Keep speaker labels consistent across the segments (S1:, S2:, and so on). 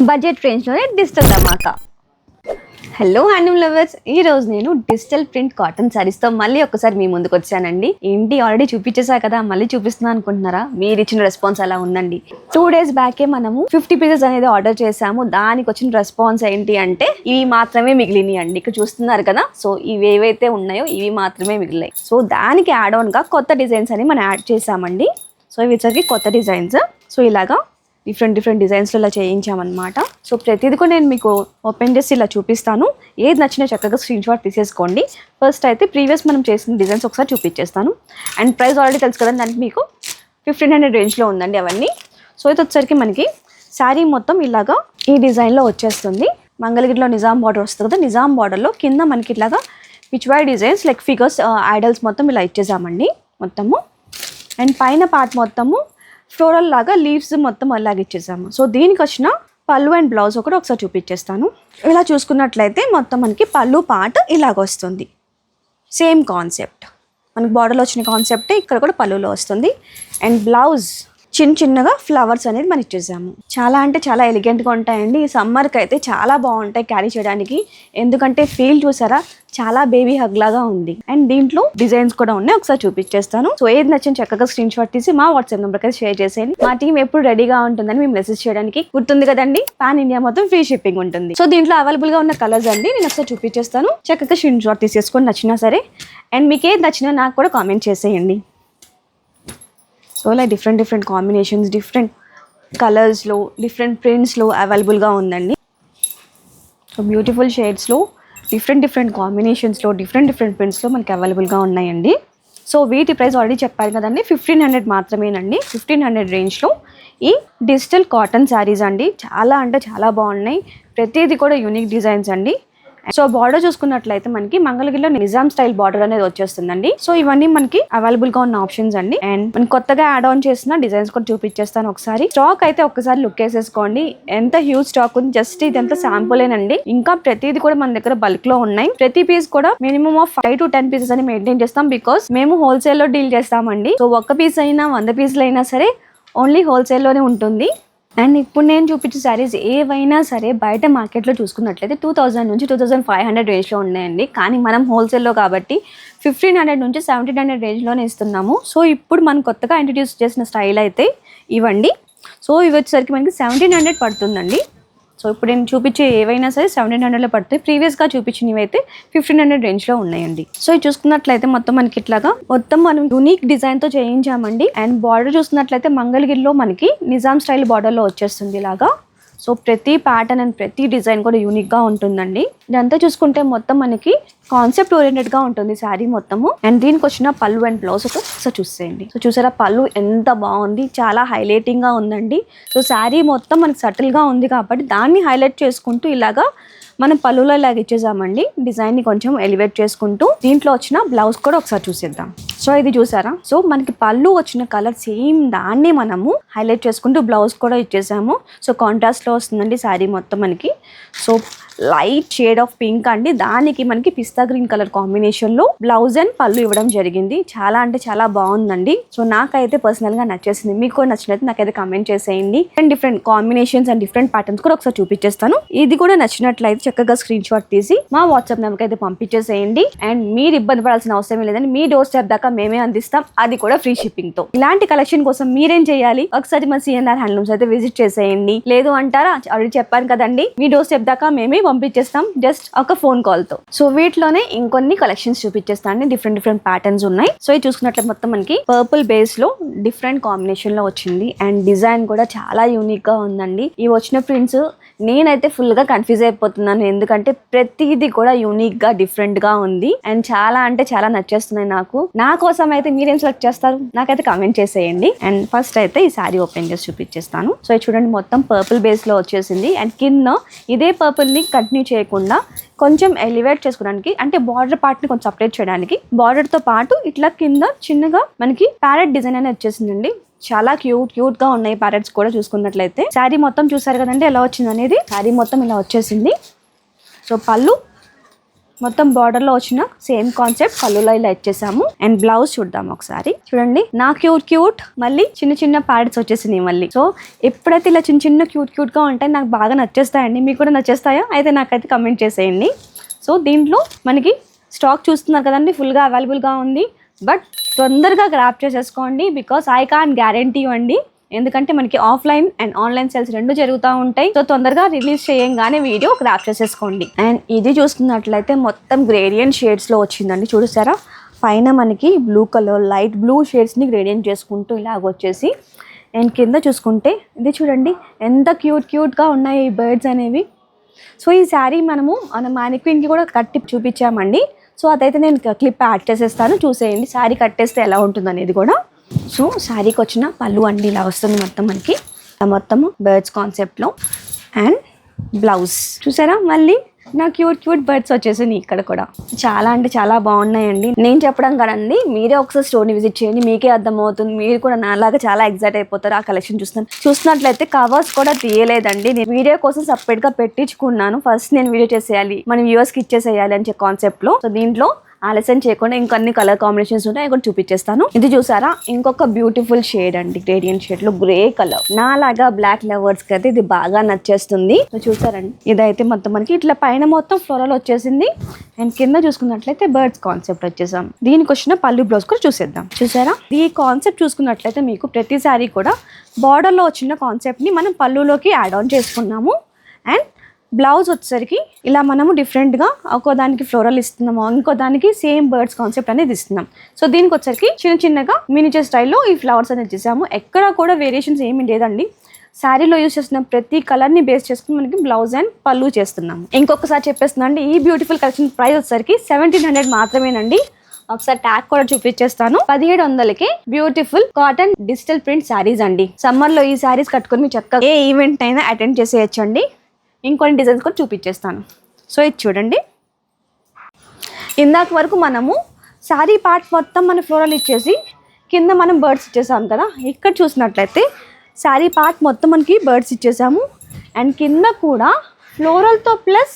S1: Budget రేంజ్లోనే digital ధమాకా. Hello handloom lovers, ఈ రోజు నేను డిజిటల్ ప్రింట్ కాటన్ శారీస్తో మళ్ళీ ఒకసారి మీ ముందుకు వచ్చానండి. ఏంటి ఆల్రెడీ చూపించేసా కదా, మళ్ళీ చూపిస్తున్నాను అనుకుంటున్నారా? మీరు ఇచ్చిన రెస్పాన్స్ అలా ఉందండి. 2 days బ్యాకే మనము 50 pieces అనేది ఆర్డర్ చేసాము. దానికి వచ్చిన రెస్పాన్స్ ఏంటి అంటే ఇవి మాత్రమే మిగిలినాయి అండి. ఇక్కడ చూస్తున్నారు కదా, సో ఇవి ఏవైతే ఉన్నాయో ఇవి మాత్రమే మిగిలినాయి. సో దానికి యాడ్ ఆన్గా కొత్త డిజైన్స్ అని మనం యాడ్ చేసామండి. సో ఇవి వచ్చరికి కొత్త డిజైన్స్. సో ఇలాగా డిఫరెంట్ డిజైన్స్లో ఇలా చేయించామన్నమాట. సో ప్రతిదీ కూడా నేను మీకు ఓపెన్ చేసి ఇలా చూపిస్తాను. ఏది నచ్చినా చక్కగా స్క్రీన్ షాట్ తీసేసుకోండి. ఫస్ట్ అయితే ప్రీవియస్ మనం చేసిన డిజైన్స్ ఒకసారి చూపించేస్తాను. అండ్ ప్రైస్ ఆల్రెడీ తెలుసు కదా, దానికి మీకు 1500 రేంజ్లో ఉందండి అవన్నీ. సో ఇది వచ్చరికి మనకి శారీ మొత్తం ఇలాగా ఈ డిజైన్లో వచ్చేస్తుంది. మంగళగిరిలో నిజాం బార్డర్ వస్తుంది కదా, నిజాం బార్డర్లో కింద మనకి ఇలాగా Pichwai designs like figures idols మొత్తం ఇలా ఇచ్చేసామండి మొత్తము. అండ్ పైన పార్ట్ మొత్తము ఫ్లోరల్ లాగా లీవ్స్ మొత్తం అలాగే ఇచ్చేసాము. సో దీనికి వచ్చిన పళ్ళు అండ్ బ్లౌజ్ ఒకసారి చూపించేస్తాను. ఇలా చూసుకున్నట్లయితే మొత్తం మనకి పళ్ళు పార్ట్ ఇలాగ వస్తుంది. సేమ్ కాన్సెప్ట్, మనకి బార్డర్లో వచ్చిన కాన్సెప్టే ఇక్కడ కూడా పళ్ళులో వస్తుంది. అండ్ బ్లౌజ్ చిన్నగా ఫ్లవర్స్ అనేది మనం ఇచ్చేసాము. చాలా అంటే చాలా ఎలిగెంట్గా ఉంటాయండి. ఈ సమ్మర్కి అయితే చాలా బాగుంటాయి క్యారీ చేయడానికి. ఎందుకంటే ఫీల్ చూసారా, చాలా బేబీ హగ్ లాగా ఉంది. అండ్ దీంట్లో డిజైన్స్ కూడా ఉన్నాయి, ఒకసారి చూపించేస్తాను. సో ఏది నచ్చిన చక్కగా స్క్రీన్ షాట్ తీసి మా వాట్సాప్ నెంబర్కి అయితే షేర్ చేసేయండి. మా టీం ఎప్పుడు రెడీగా ఉంటుందని మేము మెసేజ్ చేయడానికి. గుర్తుంది కదండి, పాన్ ఇండియా మొత్తం ఫ్రీ షిప్పింగ్ ఉంటుంది. సో దీంట్లో అవైలబుల్గా ఉన్న కలర్స్ అండి నేను ఒకసారి చూపించేస్తాను. చక్కగా స్క్రీన్ షాట్ తీసేసుకొని నచ్చినా సరే. అండ్ మీకు ఏది నచ్చినా నాకు కూడా కామెంట్ చేసేయండి. సో ఇలా డిఫరెంట్ కాంబినేషన్స్, డిఫరెంట్ కలర్స్లో, డిఫరెంట్ ప్రింట్స్లో అవైలబుల్గా ఉందండి. సో బ్యూటిఫుల్ షేడ్స్లో, డిఫరెంట్ కాంబినేషన్స్లో, డిఫరెంట్ ప్రింట్స్లో మనకి అవైలబుల్గా ఉన్నాయండి. సో వీటి ప్రైస్ ఆల్రెడీ చెప్పారు కదండి, 1500 మాత్రమేనండి. 1500 రేంజ్లో ఈ డిజిటల్ కాటన్ శారీస్ అండి. చాలా అంటే చాలా బాగున్నాయి. ప్రతిదీ కూడా యూనిక్ డిజైన్స్ అండి. సో బార్డర్ చూసుకున్నట్లయితే మనకి మంగళగిరిలో నిజాం స్టైల్ బార్డర్ అనేది వచ్చేస్తుందండి. సో ఇవన్నీ మనకి అవైలబుల్ గా ఉన్న ఆప్షన్స్ అండి. అండ్ మనం కొత్తగా యాడ్ ఆన్ చేసిన డిజైన్స్ కూడా చూపించేస్తాను ఒకసారి. స్టాక్ అయితే ఒక్కసారి లుక్ వేసేసుకోండి, ఎంత హ్యూజ్ స్టాక్ ఉంది. జస్ట్ ఇదంతా శాంపులేనండి. ఇంకా ప్రతిదీ కూడా మన దగ్గర బల్క్ లో ఉన్నాయి. ప్రతి పీస్ కూడా మినిమం ఆఫ్ 5 to 10 pieces అని మెయింటైన్ చేస్తాం. బికాస్ మేము హోల్సేల్ లో డీల్ చేస్తామండి. సో ఒక్క పీస్ అయినా 100 pieces అయినా సరే ఓన్లీ హోల్సేల్ లోనే ఉంటుంది. అండ్ ఇప్పుడు నేను చూపించే శారీస్ ఏవైనా సరే బయట మార్కెట్లో చూసుకున్నట్లయితే 2000 నుంచి 2500 రేంజ్లో ఉన్నాయండి. కానీ మనం హోల్సేల్లో కాబట్టి 1500 నుంచి 1700 రేంజ్లోనే ఇస్తున్నాము. సో ఇప్పుడు మనం కొత్తగా ఇంట్రడ్యూస్ చేసిన స్టైల్ అయితే ఇవ్వండి. సో ఇవి వచ్చేసరికి మనకి 1700 పడుతుందండి. సో ఇప్పుడు నేను చూపించే ఏవైనా సరే 1700లో పడతాయి. ప్రీవియస్గా చూపించినవి అయితే 1500 రేంజ్లో ఉన్నాయండి. సో ఇది చూసుకున్నట్లయితే మొత్తం మనకి ఇట్లాగా మొత్తం మనం యూనిక్ డిజైన్తో చేయించామండి. అండ్ బార్డర్ చూసుకున్నట్లయితే మంగళగిరిలో మనకి నిజాం స్టైల్ బార్డర్లో వచ్చేస్తుంది ఇలాగా. సో ప్రతి ప్యాటర్న్ అండ్ ప్రతి డిజైన్ కూడా యూనిక్గా ఉంటుందండి. ఇదంతా చూసుకుంటే మొత్తం మనకి కాన్సెప్ట్ ఓరియంటెడ్గా ఉంటుంది శారీ మొత్తము. అండ్ దీనికి వచ్చిన పళ్ళు అండ్ బ్లౌజ్ ఒకసారి చూసేయండి. సో చూసారా, పళ్ళు ఎంత బాగుంది, చాలా హైలైటింగ్గా ఉందండి. సో శారీ మొత్తం మనకి సటిల్గా ఉంది కాబట్టి దాన్ని హైలైట్ చేసుకుంటూ ఇలాగా మనం పళ్ళులో ఇలాగ ఇచ్చేసామండి. డిజైన్ని కొంచెం ఎలివేట్ చేసుకుంటూ దీంట్లో వచ్చిన బ్లౌజ్ కూడా ఒకసారి చూసేద్దాం. సో ఇది చూసారా, సో మనకి పళ్ళు వచ్చిన కలర్ సేమ్ దాన్ని మనము హైలైట్ చేసుకుంటూ బ్లౌజ్ కూడా ఇచ్చేసాము. సో కాంట్రాస్ట్లో వస్తుందండి శారీ మొత్తం మనకి. So light shade of pink అండి, దానికి మనకి పిస్తా గ్రీన్ కలర్ కాంబినేషన్లో బ్లౌజ్ అండ్ పళ్ళు ఇవ్వడం జరిగింది. చాలా అంటే చాలా బాగుందండి. సో నాకైతే పర్సనల్గా నచ్చేసింది. మీకు కూడా నచ్చినట్టు నాకైతే కమెంట్ చేసేయండి. And different combinations and different patterns కూడా ఒకసారి చూపించేస్తాను. ఇది కూడా నచ్చినట్లయితే చక్కగా స్క్రీన్ షాట్ తీసి మా వాట్సాప్ నెంబర్కి అయితే పంపించేసేయండి. అండ్ మీరు ఇబ్బంది పడాల్సిన అవసరం లేదండి, మీ డోర్ స్టెప్ దాకా మేమే అందిస్తాం, అది కూడా ఫ్రీ షిప్పింగ్ తో. ఇలాంటి కలెక్షన్ కోసం మీరేం చేయాలి, ఒకసారి మా సిఎన్ఆర్ హ్యాండ్లూమ్స్ అయితే విజిట్ చేసేయండి. లేదు అంటారా, ఆల్రెడీ చెప్పాను కదండి, మీ డోర్ స్టెప్ దాకా మేమే పంపించేస్తాం జస్ట్ ఒక ఫోన్ కాల్ తో. సో వీటిలోనే ఇంకొన్ని కలెక్షన్స్ చూపించేస్తాను. డిఫరెంట్ ప్యాటర్న్స్ ఉన్నాయి. సో ఇది చూసుకున్నట్లయితే మొత్తం మనకి పర్పుల్ బేస్ లో డిఫరెంట్ కాంబినేషన్ లో వచ్చింది. అండ్ డిజైన్ కూడా చాలా యూనిక్ గా ఉందండి. ఈ వచ్చిన ప్రింట్స్ నేనైతే ఫుల్ గా కన్ఫ్యూజ్ అయిపోతున్నాను, ఎందుకంటే ప్రతిదీ కూడా యూనిక్ గా డిఫరెంట్ గా ఉంది. అండ్ చాలా అంటే చాలా నచ్చేస్తున్నాయి నాకు. నా కోసం అయితే మీరేం సెలెక్ట్ చేస్తారు నాకైతే కమెంట్ చేసేయండి. అండ్ ఫస్ట్ అయితే ఈ శారీ ఓపెన్ చేసి చూపించేస్తాను. సో ఇది చూడండి, మొత్తం పర్పుల్ బేస్ లో వచ్చేసింది. అండ్ కింద ఇదే పర్పుల్ ని కంటిన్యూ చేయకుండా కొంచెం ఎలివేట్ చేసుకోవడానికి, అంటే బార్డర్ పార్ట్ ని కొంచెం సపరేట్ చేయడానికి బార్డర్ తో పాటు ఇట్లా కింద చిన్నగా మనకి ప్యారెట్ డిజైన్ అనేది వచ్చేసిందండి. చాలా క్యూట్ గా ఉన్నాయి ప్యారెట్స్ కూడా. చూసుకున్నట్లయితే శారీ మొత్తం చూసారు కదండి ఎలా వచ్చింది అనేది. శారీ మొత్తం ఇలా వచ్చేసింది. సో పళ్ళు మొత్తం బార్డర్ లో వచ్చిన సేమ్ కాన్సెప్ట్ పళ్ళులో ఇలా ఇచ్చేసాము. అండ్ బ్లౌజ్ చూద్దాం ఒకసారి. చూడండి నా క్యూట్ మళ్ళీ చిన్న చిన్న ప్యాడ్స్ వచ్చేసినాయి మళ్ళీ. సో ఎప్పుడైతే ఇలా చిన్న చిన్న క్యూట్ గా ఉంటాయి నాకు బాగా నచ్చేస్తాయండి. మీకు కూడా నచ్చేస్తాయా అయితే నాకైతే కమెంట్ చేసేయండి. సో దీంట్లో మనకి స్టాక్ చూస్తున్నారు కదండి, ఫుల్గా అవైలబుల్గా ఉంది. బట్ తొందరగా గ్రాప్ చేసేసుకోండి బికాస్ ఐ కాంట్ గ్యారంటీ అండి. ఎందుకంటే మనకి ఆఫ్లైన్ అండ్ ఆన్లైన్ సేల్స్ రెండు జరుగుతూ ఉంటాయి. సో తొందరగా రిలీజ్ చేయంగానే వీడియో గ్రాప్ చేసేసుకోండి. అండ్ ఇది చూస్తున్నట్లయితే మొత్తం గ్రేడియంట్ షేడ్స్లో వచ్చిందండి. చూసారా పైన మనకి బ్లూ కలర్ లైట్ బ్లూ షేడ్స్ని గ్రేడియంట్ చేసుకుంటూ ఇలాగ వచ్చేసి, అండ్ కింద చూసుకుంటే ఇది చూడండి ఎంత క్యూట్గా ఉన్నాయి ఈ బర్డ్స్ అనేవి. సో ఈ శారీ మనము మన మానిక్విన్కి కూడా కట్టి చూపించామండి. సో అదైతే నేను క్లిప్ యాడ్ చేసేస్తాను, చూసేయండి శారీ కట్టేస్తే ఎలా ఉంటుంది అనేది కూడా. సో శారీకి వచ్చిన పళ్ళు అండి ఇలా వస్తుంది మొత్తం మనకి, మొత్తము బర్డ్స్ కాన్సెప్ట్లో. అండ్ బ్లౌజ్ చూసారా మళ్ళీ నా క్యూట్ బర్డ్స్ వచ్చేసింది ఇక్కడ కూడా. చాలా అంటే చాలా బాగున్నాయండి. నేను చెప్పడం కదండి, మీరే ఒకసారి స్టోర్ని విజిట్ చేయండి, మీకే అర్థమవుతుంది. మీరు కూడా నాలాగా చాలా ఎగ్జైట్ అయిపోతారు ఆ కలెక్షన్ చూస్తున్నట్లయితే. కవర్స్ కూడా తీయలేదండి, నేను వీడియో కోసం సపరేట్గా పెట్టించుకున్నాను. ఫస్ట్ నేను వీడియో చేసేయాలి, మన వ్యూవర్స్కి ఇచ్చేసేయాలి అని కాన్సెప్ట్లో. సో దీంట్లో ఆలస్యం చేయకుండా ఇంకొన్ని కలర్ కాంబినేషన్స్ ఉంటాయి, అవి కూడా చూపించేస్తాను. ఇది చూసారా ఇంకొక బ్యూటిఫుల్ షేడ్ అండి, గ్రేడియంట్ షేడ్ లో గ్రే కలర్. నాలాగా బ్లాక్ లవర్స్ కి అయితే ఇది బాగా నచ్చేస్తుంది. చూసారండి ఇదైతే మొత్తం మనకి ఇట్లా పైన మొత్తం ఫ్లోరల్ వచ్చేసింది. అండ్ కింద చూసుకున్నట్లయితే బర్డ్స్ కాన్సెప్ట్ వచ్చేసాం. దీనికి వచ్చిన పళ్ళు బ్లౌజ్ కూడా చూసేద్దాం. చూసారా ఈ కాన్సెప్ట్ చూసుకున్నట్లయితే మీకు ప్రతిసారి కూడా బార్డర్ లో వచ్చిన కాన్సెప్ట్ ని మనం పళ్ళులోకి యాడ్ ఆన్ చేసుకున్నాము. అండ్ బ్లౌజ్ వచ్చేసరికి ఇలా మనము డిఫరెంట్గా ఒక్కో దానికి ఫ్లోరల్ ఇస్తున్నాము, ఇంకో దానికి సేమ్ బర్డ్స్ కాన్సెప్ట్ అనేది ఇస్తున్నాం. సో దీనికి వచ్చరికి చిన్నగా మినిచర్ స్టైల్లో ఈ ఫ్లవర్స్ అనేది చేసాము. ఎక్కడ కూడా వేరియేషన్స్ ఏమీ లేదండి. శారీలో యూజ్ చేస్తున్న ప్రతి కలర్ని బేస్ చేసుకుని మనకి బ్లౌజ్ అండ్ పళ్ళు చేస్తున్నాము. ఇంకొకసారి చెప్పేస్తున్నా అండి, ఈ బ్యూటిఫుల్ కలెక్షన్ ప్రైస్ వచ్చరికి 1700 మాత్రమేనండి. ఒకసారి ట్యాగ్ కూడా చూపించేస్తాను. 1700కి beautiful cotton digital print saris అండి. సమ్మర్ లో ఈ శారీస్ కట్టుకుని మీరు చక్కగా ఏ ఈవెంట్ అయినా అటెండ్ చేసేయచ్చండి. ఇంకొన్ని డిజైన్స్ కూడా చూపించేస్తాను. సో ఇది చూడండి, ఇందాక వరకు మనము శారీ పార్ట్ మొత్తం మన ఫ్లోరల్ ఇచ్చేసి కింద మనం బర్డ్స్ ఇచ్చేసాము కదా. ఇక్కడ చూసినట్లయితే శారీ పార్ట్ మొత్తం మనకి బర్డ్స్ ఇచ్చేసాము అండ్ కింద కూడా ఫ్లోరల్తో ప్లస్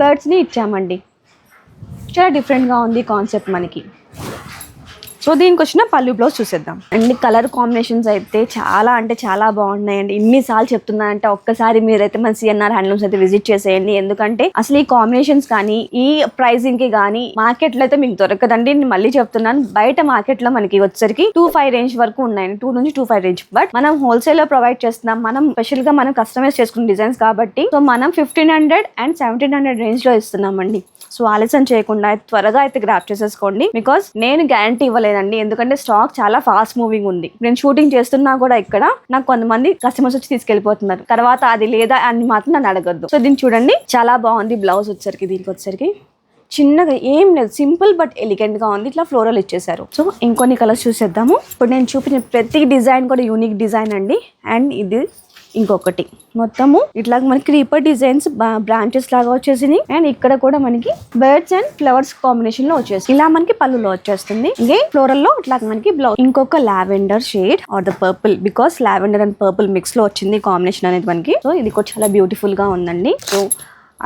S1: బర్డ్స్ని ఇచ్చామండి. చాలా డిఫరెంట్గా ఉంది కాన్సెప్ట్ మనకి. సో దీనికి వచ్చిన పళ్ళు బ్లౌజ్ చూసేద్దాం. అండ్ కలర్ కాంబినేషన్స్ అయితే చాలా అంటే చాలా బాగున్నాయండి. ఇన్నిసార్లు చెప్తున్నానంటే ఒక్కసారి మీరైతే మన సిఎన్ఆర్ హ్యాండ్లూమ్స్ అయితే విజిట్ చేసేయండి. ఎందుకంటే అసలు ఈ కాంబినేషన్స్ కానీ ఈ ప్రైసింగ్ కి కానీ మార్కెట్లో అయితే మీకు దొరకదండి. నేను మళ్ళీ చెప్తున్నాను, బయట మార్కెట్లో మనకి వచ్చరికి 25 రేంజ్ వరకు ఉన్నాయండి, 2 నుంచి 25 రేంజ్. బట్ మనం హోల్సేల్ లో ప్రొవైడ్ చేస్తున్నాం. మనం స్పెషల్ గా మనం కస్టమైజ్ చేసుకున్న డిజైన్స్ కాబట్టి సో మనం 1500 అండ్ 1700 రేంజ్ లో ఇస్తున్నామండి. సో ఆలస్యం చేయకుండా త్వరగా అయితే గ్రాప్ చేసేసుకోండి. బికాస్ నేను గ్యారంటీ ఇవ్వలేదండి, ఎందుకంటే స్టాక్ చాలా ఫాస్ట్ మూవింగ్ ఉంది. నేను షూటింగ్ చేస్తున్నా కూడా ఇక్కడ నాకు కొంతమంది కస్టమర్స్ వచ్చి తీసుకెళ్లిపోతున్నారు. తర్వాత అది లేదా అని మాత్రం నన్ను అడగద్దు. సో దీన్ని చూడండి చాలా బాగుంది. బ్లౌజ్ వచ్చరికి దీనికి వచ్చరికి చిన్నగా ఏం లేదు, సింపుల్ బట్ ఎలిగెంట్ గా ఉంది. ఇట్లా ఫ్లోరల్ ఇచ్చేసారు. సో ఇంకొన్ని కలర్స్ చూసేద్దాము. ఇప్పుడు నేను చూపించిన ప్రతి డిజైన్ కూడా యూనిక్ డిజైన్ అండి. అండ్ ఇది ఇంకొకటి మొత్తము ఇట్లా మనకి క్రీపర్ డిజైన్స్ బ్రాంచెస్ లాగా వచ్చేసింది. అండ్ ఇక్కడ కూడా మనకి బర్డ్స్ అండ్ ఫ్లవర్స్ కాంబినేషన్ లో వచ్చేసి ఇలా మనకి పళ్ళులో వచ్చేస్తుంది. ఇంకే ఫ్లోరల్ లో ఇట్లా మనకి బ్లౌజ్ ఇంకొక lavender shade are the purple, because lavender and purple mix లో వచ్చింది కాంబినేషన్ అనేది మనకి. సో ఇది కూడా చాలా బ్యూటిఫుల్ గా ఉందండి. సో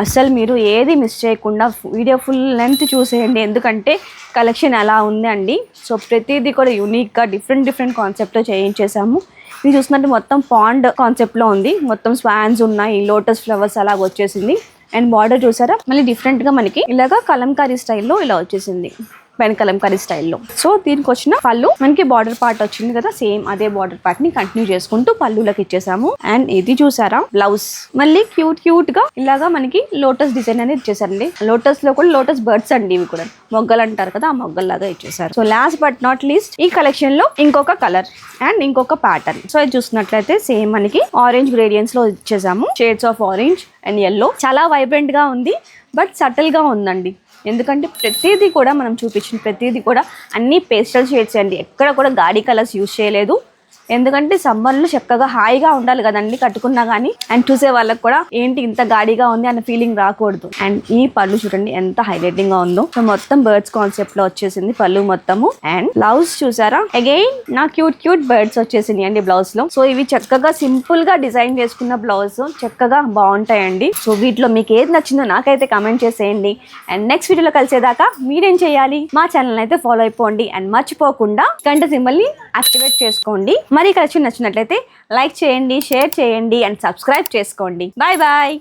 S1: అసలు మీరు ఏది మిస్ చేయకుండా వీడియో ఫుల్ లెంత్ చూసేయండి, ఎందుకంటే కలెక్షన్ అలా ఉంది అండి. సో ప్రతిదీ కూడా యూనిక్గా డిఫరెంట్ కాన్సెప్ట్లో చేయించేసాము. ఇది చూసినట్టు మొత్తం పాండ్ కాన్సెప్ట్లో ఉంది. మొత్తం స్వాన్స్ ఉన్నాయి, లోటస్ ఫ్లవర్స్ అలాగ వచ్చేసింది. అండ్ బార్డర్ చూసారా మళ్ళీ డిఫరెంట్గా మనకి ఇలాగా కలంకారీ స్టైల్లో ఇలా వచ్చేసింది, పెన్ కలంకారీ స్టైల్లో. సో దీనికి వచ్చిన పళ్ళు మనకి బార్డర్ పార్ట్ వచ్చింది కదా, సేమ్ అదే బార్డర్ పార్ట్ ని కంటిన్యూ చేసుకుంటూ పళ్ళులకు ఇచ్చేసాము. అండ్ ఇది చూసారా బ్లౌజ్ మళ్ళీ క్యూట్ గా ఇలాగా మనకి లోటస్ డిజైన్ అనేది ఇచ్చేసారండి. లోటస్ లో కూడా లోటస్ బర్డ్స్ అండి, ఇవి కూడా మొగ్గలు అంటారు కదా, ఆ మొగ్గల్లాగా ఇచ్చేసారు. So last but not least ఈ కలెక్షన్ లో ఇంకొక కలర్ అండ్ ఇంకొక ప్యాటర్న్. సో ఇది చూసినట్లయితే సేమ్ మనకి ఆరెంజ్ గ్రేడియంట్స్ లో ఇచ్చేసాము. Shades of orange and yellow. చాలా వైబ్రెంట్ గా ఉంది బట్ సటిల్ గా ఉందండి. ఎందుకంటే ప్రతిదీ కూడా మనం చూపించిన ప్రతిదీ కూడా అన్ని పేస్టల్ షేడ్స్ అండి. ఎక్కడ కూడా గాడి కలర్స్ యూజ్ చేయలేదు. ఎందుకంటే సమ్మర్ లో చక్కగా హాయిగా ఉండాలి కదండి కట్టుకున్నా గానీ. అండ్ చూసే వాళ్ళకి కూడా ఏంటి ఇంత గాడిగా ఉంది అన్న ఫీలింగ్ రాకూడదు. అండ్ ఈ పళ్ళు చూడండి ఎంత హైలైటింగ్ గా ఉందో. సో మొత్తం బర్డ్స్ కాన్సెప్ట్ లో వచ్చేసింది పళ్ళు మొత్తము. అండ్ బ్లౌజ్ చూసారా, అగైన్ నా క్యూట్ బర్డ్స్ వచ్చేసింది అండి బ్లౌజ్ లో. సో ఇవి చక్కగా సింపుల్ గా డిజైన్ చేసుకున్న బ్లౌజ్ చక్కగా బాగుంటాయండి. సో వీటిలో మీకు ఏది నచ్చిందో నాకైతే కమెంట్ చేసేయండి. అండ్ నెక్స్ట్ వీడియోలో కలిసేదాకా మీరేం చేయాలి, మా ఛానల్ అయితే ఫాలో అయిపోండి. అండ్ మర్చిపోకుండా గంట సింబల్ ని యాక్టివేట్ చేసుకోండి. మరి కలెక్షన్ నచ్చినట్లయితే లైక్ చేయండి, షేర్ చేయండి అండ్ సబ్స్క్రైబ్ చేసుకోండి. Bye bye.